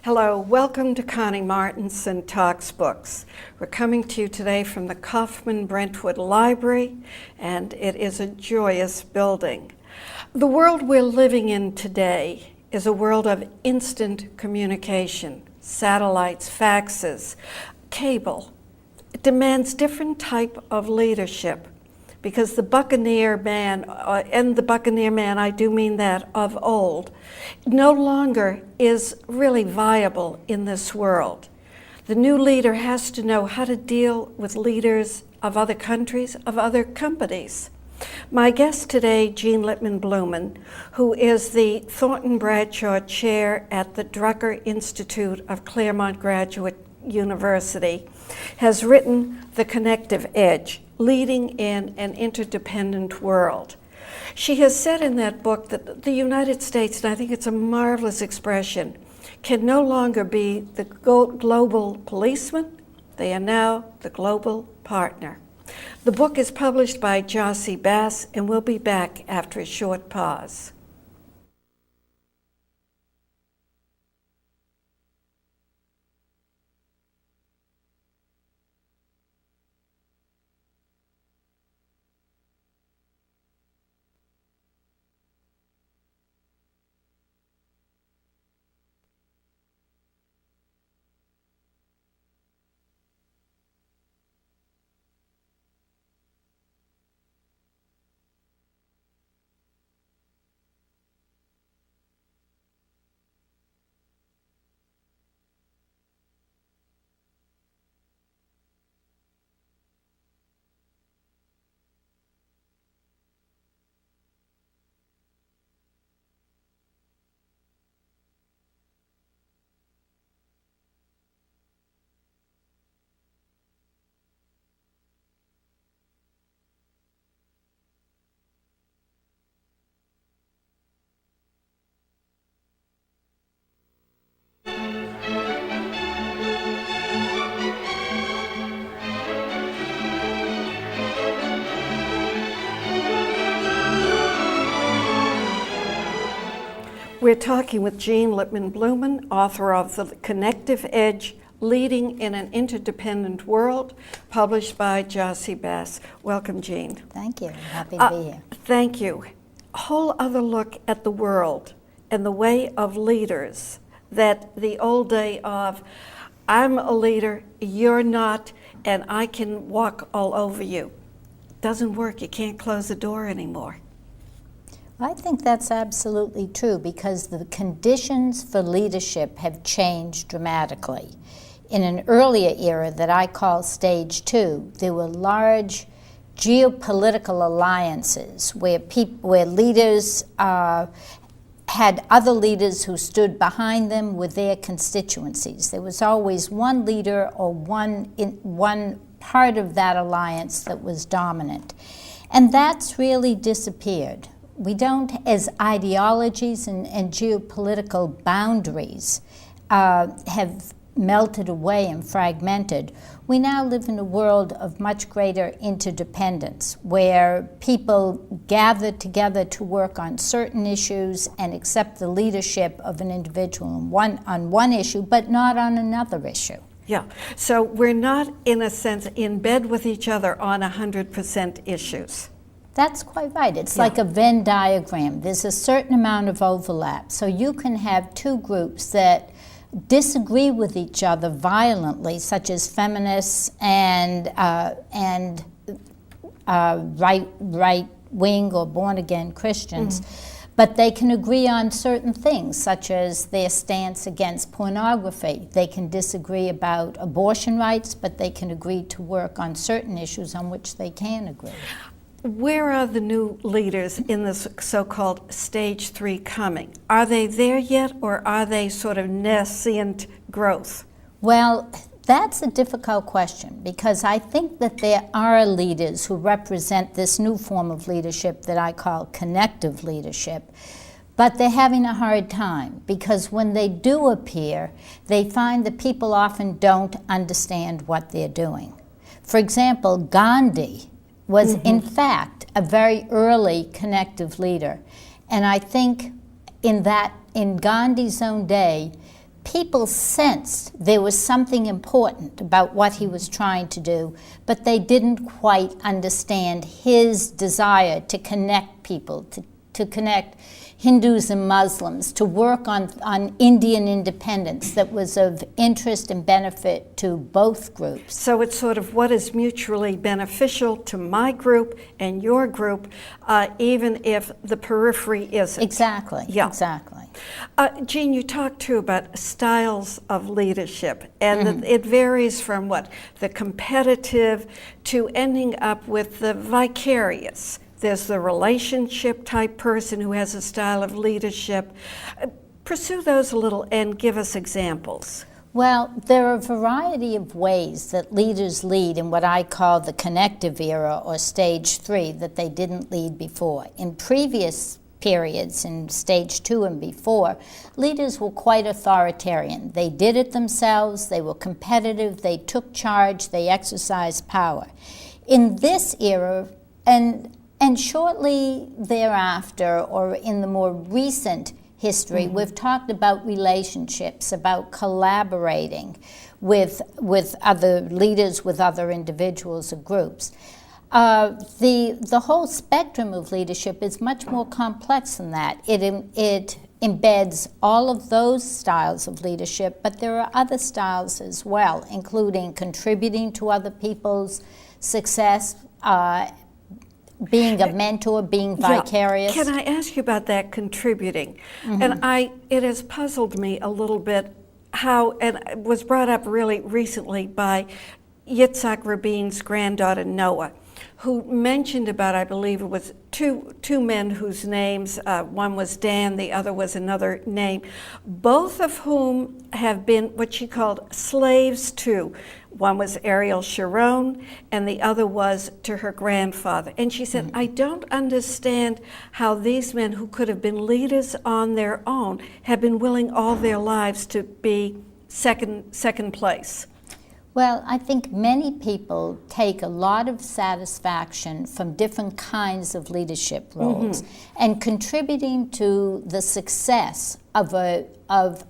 Hello, welcome to Connie Martinson Talks Books. We're coming to you today from the Kaufman Brentwood Library, and it is a joyous building. The world we're living in today is a world of instant communication, satellites, faxes, cable. It demands different type of leadership because the Buccaneer man, and the Buccaneer man, I do mean that of old, no longer is really viable in this world. The new leader has to know how to deal with leaders of other countries, of other companies. My guest today, Jean Lipman-Blumen, who is the Thornton Bradshaw Chair at the Drucker Institute of Claremont Graduate University, has written The Connective Edge, Leading in an Interdependent World. She has said in that book that the United States, and I think it's a marvelous expression, can no longer be the global policeman. They are now the global partner. The book is published by Jossey Bass, and we'll be back after a short pause. We're talking with Jean Lipman-Blumen, author of The Connective Edge, Leading in an Interdependent World, published by Jossey Bass. Welcome, Jean. Thank you. I'm happy to be here. Thank you. A whole other look at the world and the way of leaders, that the old day of, I'm a leader, you're not, and I can walk all over you. Doesn't work. You can't close the door anymore. I think that's absolutely true because the conditions for leadership have changed dramatically. In an earlier era that I call Stage 2, there were large geopolitical alliances where leaders had other leaders who stood behind them with their constituencies. There was always one leader or one part of that alliance that was dominant. And that's really disappeared. We don't, as ideologies and geopolitical boundaries have melted away and fragmented, we now live in a world of much greater interdependence, where people gather together to work on certain issues and accept the leadership of an individual on one issue, but not on another issue. Yeah, so we're not, in a sense, in bed with each other on 100% issues. That's quite right. It's like a Venn diagram. There's a certain amount of overlap. So you can have two groups that disagree with each other violently, such as feminists and right-wing or born-again Christians. But they can agree on certain things, such as their stance against pornography. They can disagree about abortion rights, but they can agree to work on certain issues on which they can agree. Where are the new leaders in this so-called Stage 3 coming? Are they there yet, or are they sort of nascent growth? Well, that's a difficult question because I think that there are leaders who represent this new form of leadership that I call connective leadership, but they're having a hard time because when they do appear, they find that people often don't understand what they're doing. For example, Gandhi was in fact a very early connective leader. And I think in Gandhi's own day, people sensed there was something important about what he was trying to do, but they didn't quite understand his desire to connect people, to connect Hindus and Muslims, to work on Indian independence that was of interest and benefit to both groups. So it's sort of what is mutually beneficial to my group and your group, even if the periphery isn't. Exactly, yeah. Exactly. Jean, you talked too about styles of leadership, and that it varies from what? The competitive to ending up with the vicarious. There's the relationship type person who has a style of leadership. Pursue those a little and give us examples. Well, there are a variety of ways that leaders lead in what I call the connective era, or stage 3, that they didn't lead before. In previous periods, in stage 2 and before, leaders were quite authoritarian. They did it themselves, they were competitive, they took charge, they exercised power. In this era, and shortly thereafter, or in the more recent history, we've talked about relationships, about collaborating with other leaders, with other individuals or groups. The whole spectrum of leadership is much more complex than that. It embeds all of those styles of leadership, but there are other styles as well, including contributing to other people's success, being a mentor, being vicarious. Yeah. Can I ask you about that contributing? And it has puzzled me a little bit how, and it was brought up really recently by Yitzhak Rabin's granddaughter Noah, who mentioned about, I believe it was two men whose names, one was Dan, the other was another name, both of whom have been what she called slaves to. One was Ariel Sharon, and the other was to her grandfather. And she said, I don't understand how these men who could have been leaders on their own have been willing all their lives to be second place. Well, I think many people take a lot of satisfaction from different kinds of leadership roles, and contributing to the success of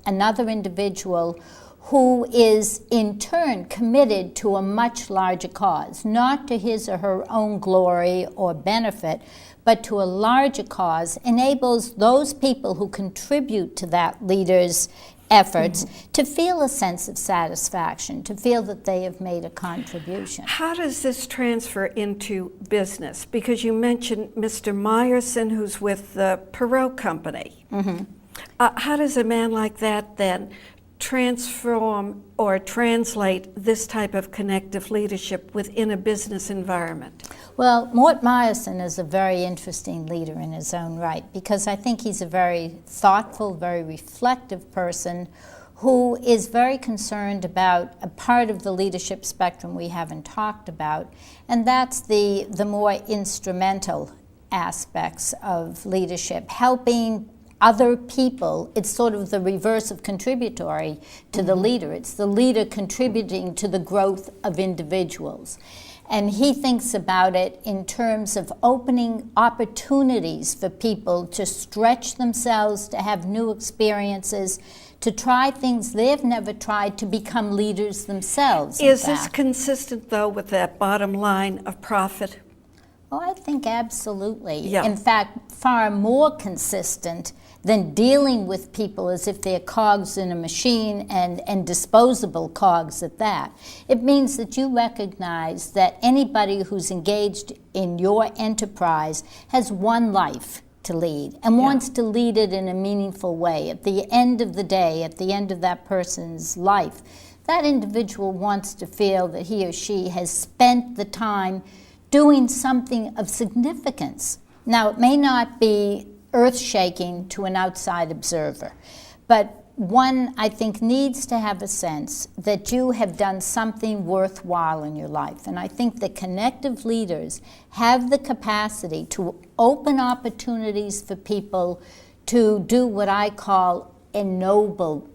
another individual who is in turn committed to a much larger cause, not to his or her own glory or benefit, but to a larger cause, enables those people who contribute to that leader's efforts to feel a sense of satisfaction, to feel that they have made a contribution. How does this transfer into business? Because you mentioned Mr. Meyerson, who's with the Perot Company. How does a man like that then transform or translate this type of connective leadership within a business environment? Well, Mort Meyerson is a very interesting leader in his own right, because I think he's a very thoughtful, very reflective person who is very concerned about a part of the leadership spectrum we haven't talked about, and that's the more instrumental aspects of leadership, helping other people. It's sort of the reverse of contributory to the leader. It's the leader contributing to the growth of individuals. And he thinks about it in terms of opening opportunities for people to stretch themselves, to have new experiences, to try things they've never tried, to become leaders themselves. Is this consistent, though, with that bottom line of profit? Oh, I think absolutely. Yeah. In fact, far more consistent than dealing with people as if they're cogs in a machine, and disposable cogs at that. It means that you recognize that anybody who's engaged in your enterprise has one life to lead and wants to lead it in a meaningful way. At the end of the day, at the end of that person's life, that individual wants to feel that he or she has spent the time doing something of significance. Now, it may not be earth-shaking to an outside observer, but one, I think, needs to have a sense that you have done something worthwhile in your life. And I think that connective leaders have the capacity to open opportunities for people to do what I call ennoble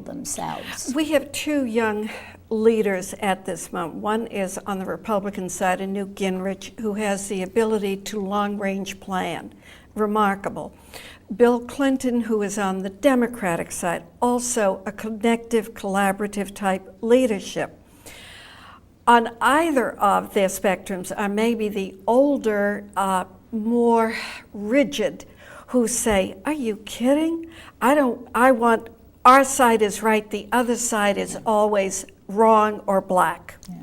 themselves. We have two young leaders at this moment. One is on the Republican side, Newt Gingrich, who has the ability to long-range plan remarkable. Bill Clinton, who is on the Democratic side, also a connective, collaborative type leadership. On either of their spectrums are maybe the older, more rigid, who say, "Are you kidding? I want, our side is right, the other side is always wrong or black." Yeah.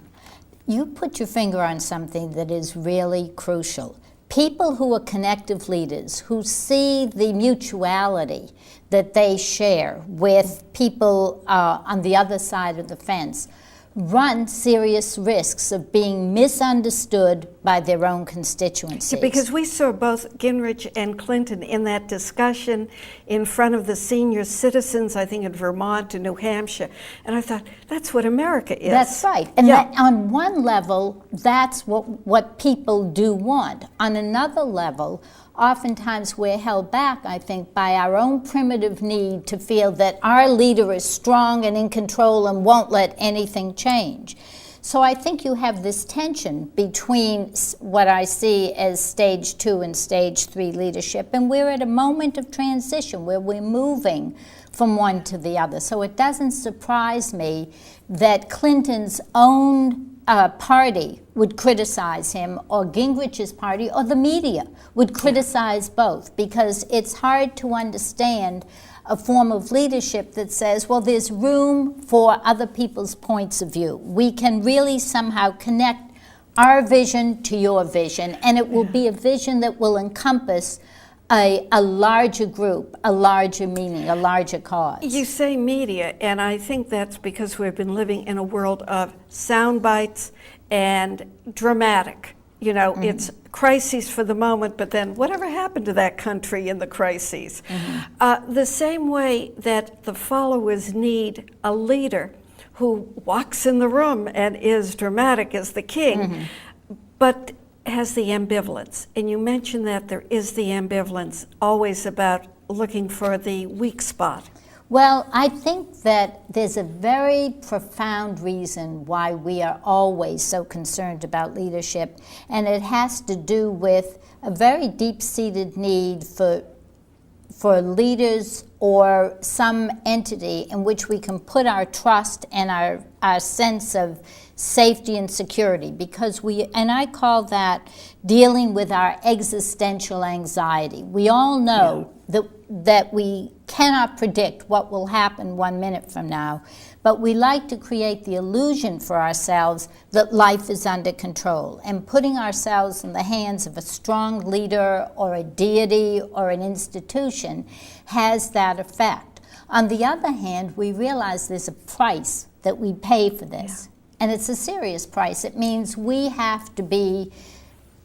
You put your finger on something that is really crucial. People who are connective leaders, who see the mutuality that they share with people on the other side of the fence, run serious risks of being misunderstood by their own constituencies. Yeah, because we saw both Gingrich and Clinton in that discussion in front of the senior citizens, I think in Vermont and New Hampshire, and I thought, that's what America is. That's right. And that, on one level, that's what people do want. On another level, oftentimes we're held back, I think, by our own primitive need to feel that our leader is strong and in control and won't let anything change. So I think you have this tension between what I see as stage 2 and stage 3 leadership, and we're at a moment of transition where we're moving from one to the other. So it doesn't surprise me that Clinton's own party would criticize him, or Gingrich's party, or the media would criticize both, because it's hard to understand a form of leadership that says, well, there's room for other people's points of view. We can really somehow connect our vision to your vision, and it will be a vision that will encompass a larger group, a larger meaning, a larger cause. You say media, and I think that's because we've been living in a world of sound bites and dramatic. You know, it's crises for the moment, but then whatever happened to that country in the crises? The same way that the followers need a leader who walks in the room and is dramatic as the king, but has the ambivalence. And you mentioned that there is the ambivalence, always about looking for the weak spot. Well, I think that there's a very profound reason why we are always so concerned about leadership, and it has to do with a very deep-seated need for leaders or some entity in which we can put our trust and our sense of safety and security, because and I call that dealing with our existential anxiety. We all know that we cannot predict what will happen 1 minute from now, but we like to create the illusion for ourselves that life is under control, and putting ourselves in the hands of a strong leader or a deity or an institution has that effect. On the other hand, we realize there's a price that we pay for this. And it's a serious price. It means we have to be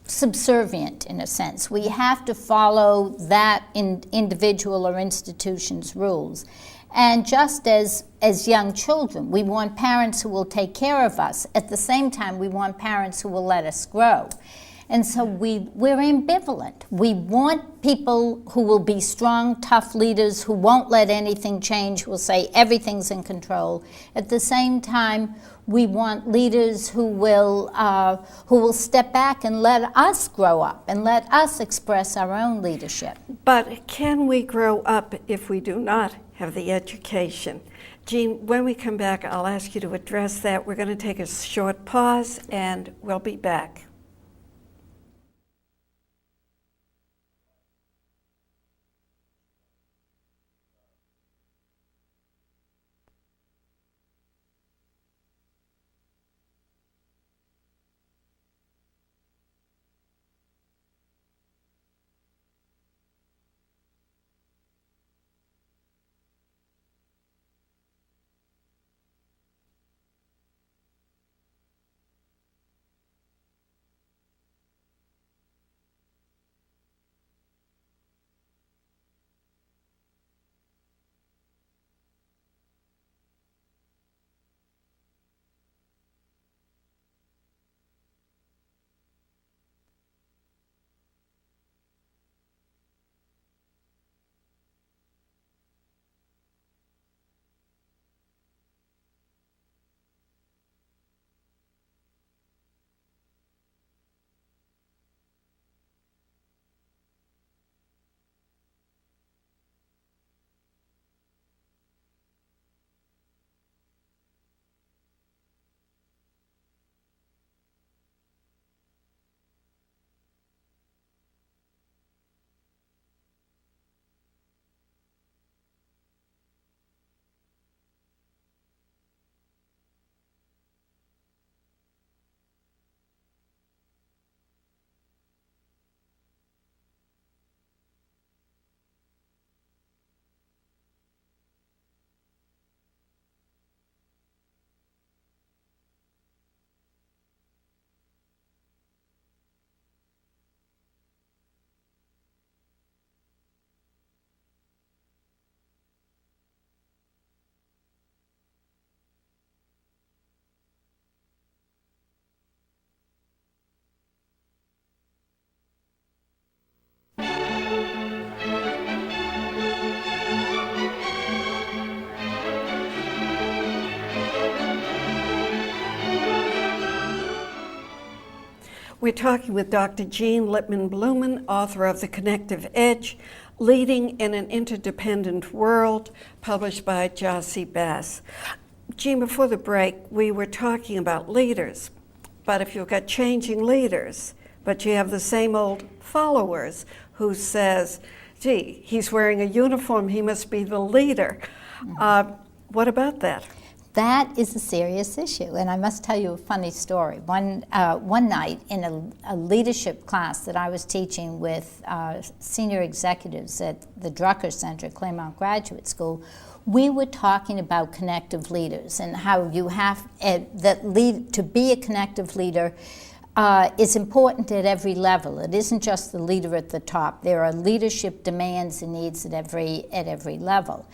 subservient, in a sense. We have to follow that individual or institution's rules. And just as young children, we want parents who will take care of us. At the same time, we want parents who will let us grow. And so we're ambivalent. We want people who will be strong, tough leaders who won't let anything change, who will say everything's in control. At the same time, we want leaders who will step back and let us grow up and let us express our own leadership. But can we grow up if we do not have the education? Jean, when we come back, I'll ask you to address that. We're going to take a short pause, and we'll be back. We're talking with Dr. Jean Lipman-Blumen, author of The Connective Edge, Leading in an Interdependent World, published by Jossie Bass. Jean, before the break, we were talking about leaders, but if you've got changing leaders, but you have the same old followers who says, gee, he's wearing a uniform, he must be the leader. What about that? That is a serious issue, and I must tell you a funny story. One night in a leadership class that I was teaching with senior executives at the Drucker Center at Claremont Graduate School, we were talking about connective leaders and how you have to be a connective leader is important at every level. It isn't just the leader at the top. There are leadership demands and needs at every level.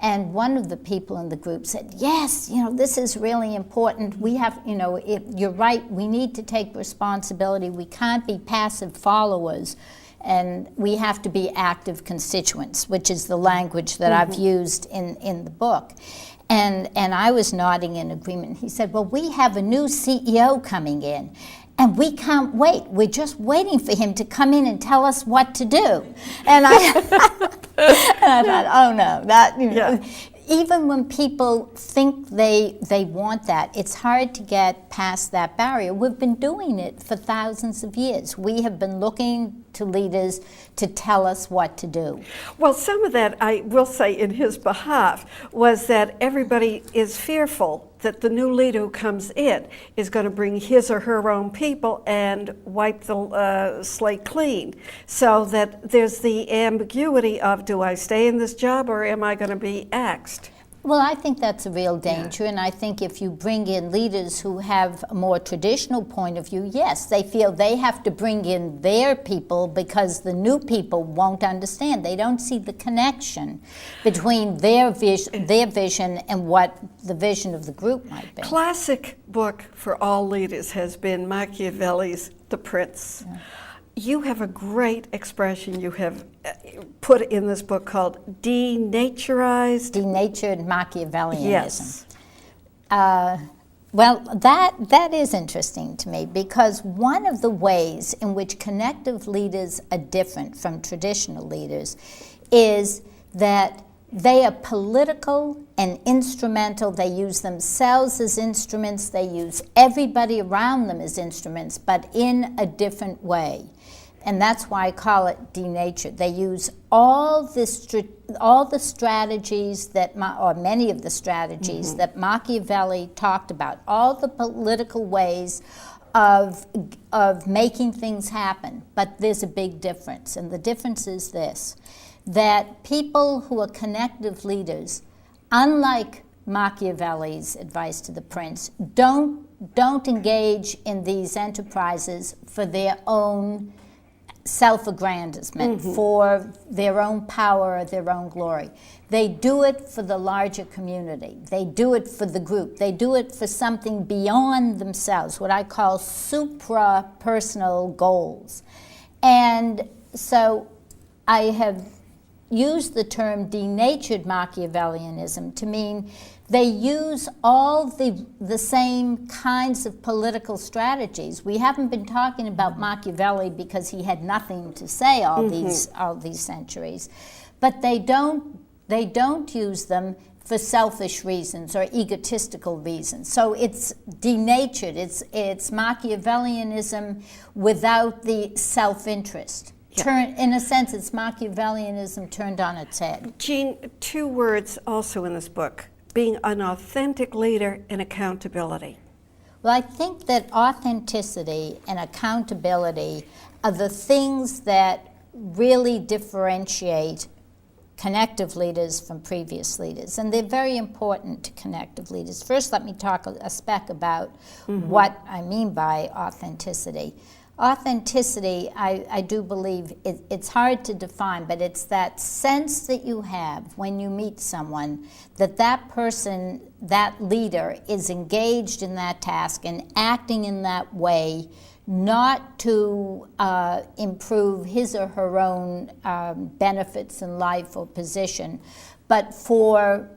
And one of the people in the group said, yes, this is really important. We have, you're right, we need to take responsibility. We can't be passive followers, and we have to be active constituents, which is the language that I've used in the book. And I was nodding in agreement. He said, well, we have a new CEO coming in, and we can't wait. We're just waiting for him to come in and tell us what to do. And I thought, oh no, even when people think they want that, it's hard to get past that barrier. We've been doing it for thousands of years. We have been looking to leaders to tell us what to do. Well, some of that, I will say in his behalf, was that everybody is fearful that the new leader who comes in is going to bring his or her own people and wipe the slate clean. So that there's the ambiguity of, do I stay in this job or am I going to be axed? Well, I think that's a real danger, and I think if you bring in leaders who have a more traditional point of view, yes, they feel they have to bring in their people because the new people won't understand. They don't see the connection between their vision and what the vision of the group might be. Classic book for all leaders has been Machiavelli's The Prince. Yeah. You have a great expression you have put in this book called denatured Machiavellianism. Yes. Well, that is interesting to me, because one of the ways in which connective leaders are different from traditional leaders is that they are political and instrumental. They use themselves as instruments. They use everybody around them as instruments, but in a different way. And that's why I call it denatured. They use all the strategies or many of the strategies that Machiavelli talked about, all the political ways of making things happen. But there's a big difference, and the difference is this, that people who are connective leaders, unlike Machiavelli's advice to the prince, don't engage in these enterprises for their own self-aggrandizement, for their own power or their own glory. They do it for the larger community. They do it for the group. They do it for something beyond themselves, what I call supra-personal goals. And so I have used the term denatured Machiavellianism to mean they use all the same kinds of political strategies. We haven't been talking about Machiavelli because he had nothing to say all these centuries, but they don't use them for selfish reasons or egotistical reasons. So it's denatured. It's Machiavellianism without the self-interest. In a sense, it's Machiavellianism turned on its head. Jean, two words also in this book: being an authentic leader and accountability. Well, I think that authenticity and accountability are the things that really differentiate connective leaders from previous leaders, and they're very important to connective leaders. First, let me talk a speck about what I mean by authenticity. Authenticity, I do believe, it's hard to define, but it's that sense that you have when you meet someone that person, that leader, is engaged in that task and acting in that way, not to improve his or her own benefits in life or position, but for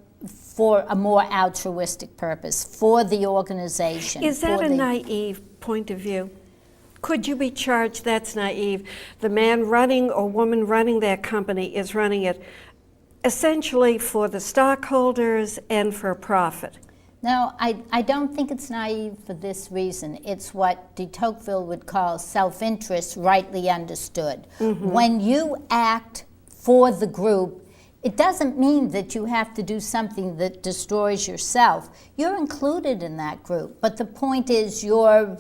a more altruistic purpose, for the organization. Is that a naive point of view? Could you be charged that's naive? The man running or woman running that company is running it essentially for the stockholders and for profit. No, I don't think it's naive for this reason. It's what de Tocqueville would call self-interest rightly understood. When you act for the group, it doesn't mean that you have to do something that destroys yourself. You're included in that group, but the point is your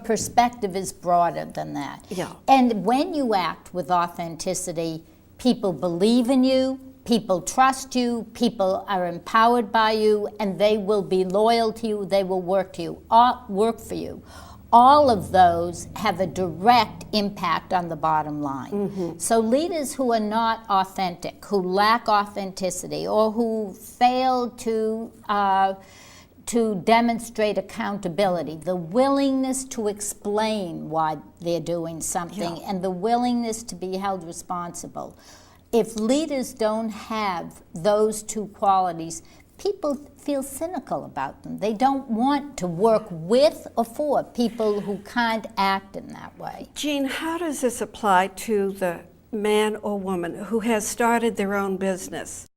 perspective is broader than that. Yeah. And when you act with authenticity, people believe in you, people trust you, people are empowered by you, and they will be loyal to you, they will work for you. All of those have a direct impact on the bottom line. So leaders who are not authentic, who lack authenticity, or who fail to demonstrate accountability, the willingness to explain why they're doing something, and the willingness to be held responsible. If leaders don't have those two qualities, people feel cynical about them. They don't want to work with or for people who can't act in that way. Jean, how does this apply to the man or woman who has started their own business?